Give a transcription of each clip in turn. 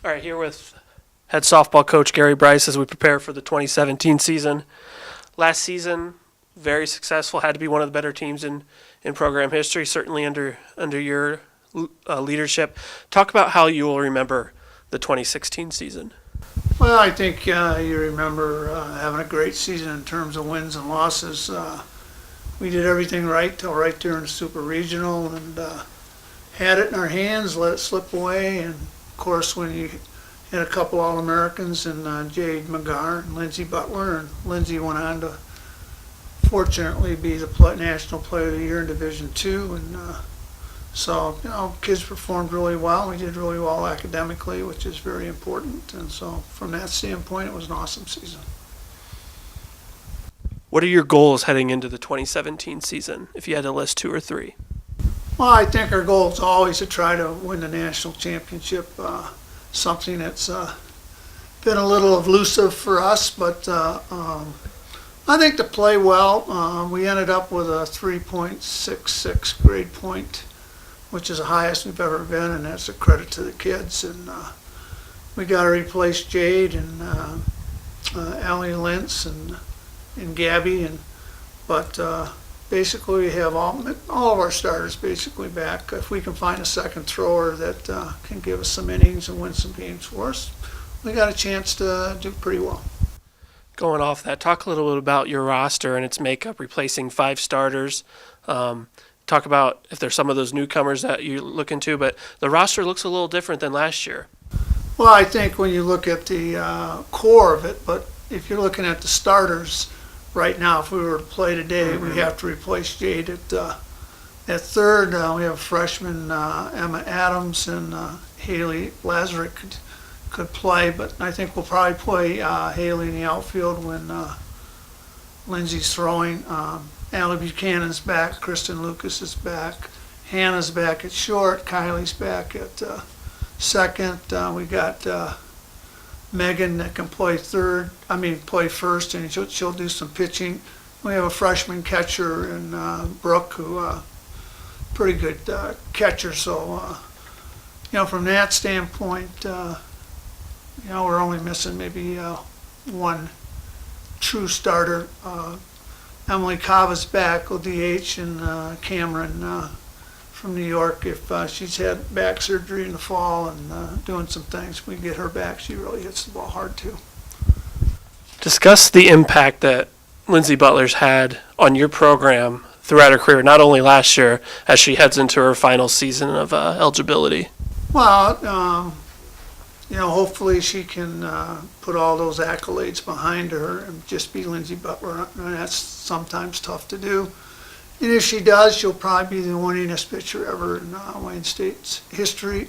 All right, here with head softball coach Gary Bryce as we prepare for the 2017 season. Last season, very successful, had to be one of the better teams in program history, certainly under your leadership. Talk about how you will remember the 2016 season. Well, I think you remember having a great season in terms of wins and losses. We did everything right till right there in the Super Regional and had it in our hands, let it slip away. And of course, when you had a couple All-Americans and Jade McGar and Lindsey Butler, and Lindsey went on to fortunately be the National Player of the Year in Division II. And so, kids performed really well. We did really well academically, which is very important. And so, from that standpoint, it was an awesome season. What are your goals heading into the 2017 season, if you had to list two or three? Well, I think our goal is always to try to win the national championship, something that's been a little elusive for us, but I think to play well. We ended up with a 3.66 grade point, which is the highest we've ever been, and that's a credit to the kids. And we got to replace Jade and Allie Lentz and Gabby, but basically we have all of our starters basically back. If we can find a second thrower that can give us some innings and win some games for us, we got a chance to do pretty well. Going off that, talk a little bit about your roster and its makeup, replacing 5 starters. Talk about if there's some of those newcomers that you look into, but the roster looks a little different than last year. Well, I think when you look at the core of it, but if you're looking at the starters right now, if we were to play today, we have to replace Jade at third. We have a freshman, Emma Adams, and Haley Lazarick could play, but I think we'll probably play Haley in the outfield when Lindsey's throwing. Allie Buchanan's back, Kristen Lucas is back, Hannah's back at short, Kylie's back at second. We got Megan that can play play first, and she'll do some pitching. We have a freshman catcher in Brooke, who pretty good catcher. So, from that standpoint, we're only missing maybe one true starter. Emily Cava's back, ODH, and Cameron from New York. If she's had back surgery in the fall and doing some things, we get her back. She really hits the ball hard too. Discuss the impact that Lindsey Butler's had on your program throughout her career, not only last year as she heads into her final season of eligibility. Well, hopefully she can put all those accolades behind her and just be Lindsey Butler. And that's sometimes tough to do. And if she does, she'll probably be the winningest pitcher ever in Wayne State's history.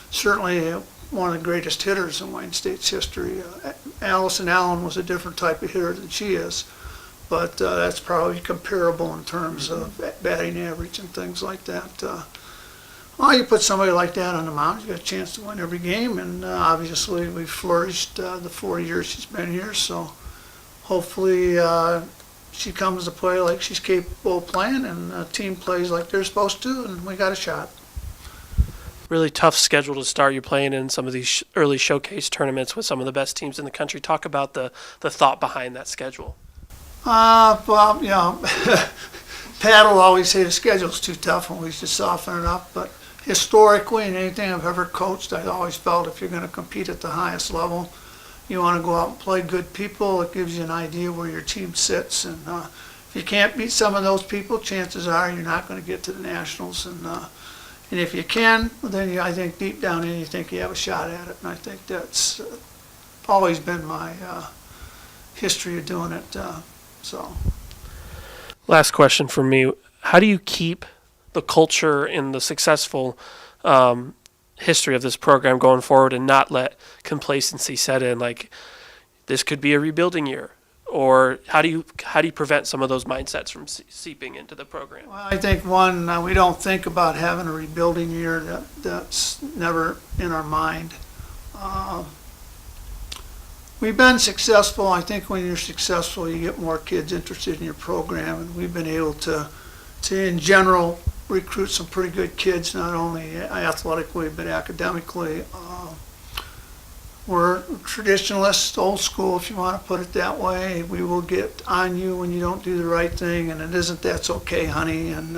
Certainly one of the greatest hitters in Wayne State's history. Allison Allen was a different type of hitter than she is, but that's probably comparable in terms of batting average and things like that. You put somebody like that on the mound, you got a chance to win every game, and obviously we've flourished the 4 years she's been here, so hopefully she comes to play like she's capable of playing, and the team plays like they're supposed to, and we got a shot. Really tough schedule to start. You're playing in some of these early showcase tournaments with some of the best teams in the country. Talk about the thought behind that schedule. Pat will always say the schedule's too tough and we should soften it up, but historically, in anything I've ever coached, I always felt if you're going to compete at the highest level, you want to go out and play good people. It gives you an idea where your team sits, and if you can't beat some of those people, chances are you're not going to get to the Nationals. And if you can, then I think deep down in you think you have a shot at it, and I think that's always been my history of doing it. Last question from me. How do you keep the culture and the successful history of this program going forward and not let complacency set in, like this could be a rebuilding year? Or how do you prevent some of those mindsets from seeping into the program? Well, I think one, we don't think about having a rebuilding year. That's never in our mind. We've been successful. I think when you're successful, you get more kids interested in your program, and we've been able to in general recruit some pretty good kids, not only athletically but academically. we're traditionalists, old school, if you want to put it that way. We will get on you when you don't do the right thing, and it isn't that's okay, honey. And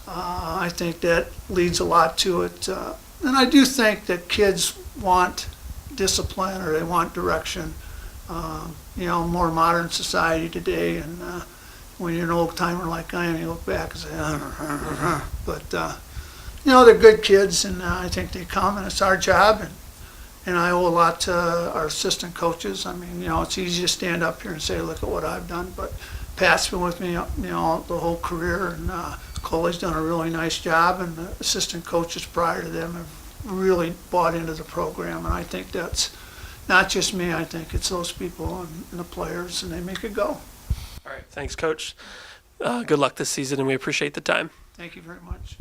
I think that leads a lot to it. And I do think that kids want discipline or they want direction. More modern society today, and when you're an old timer like I am, you look back and say, but they're good kids, and I think they come, and it's our job, and I owe a lot to our assistant coaches. I mean, it's easy to stand up here and say, look at what I've done, but Pat's been with me, the whole career, and Coley's done a really nice job, and the assistant coaches prior to them have really bought into the program, and I think that's not just me. I think it's those people and the players, and they make it go. All right. Thanks, Coach. Good luck this season, and we appreciate the time. Thank you very much.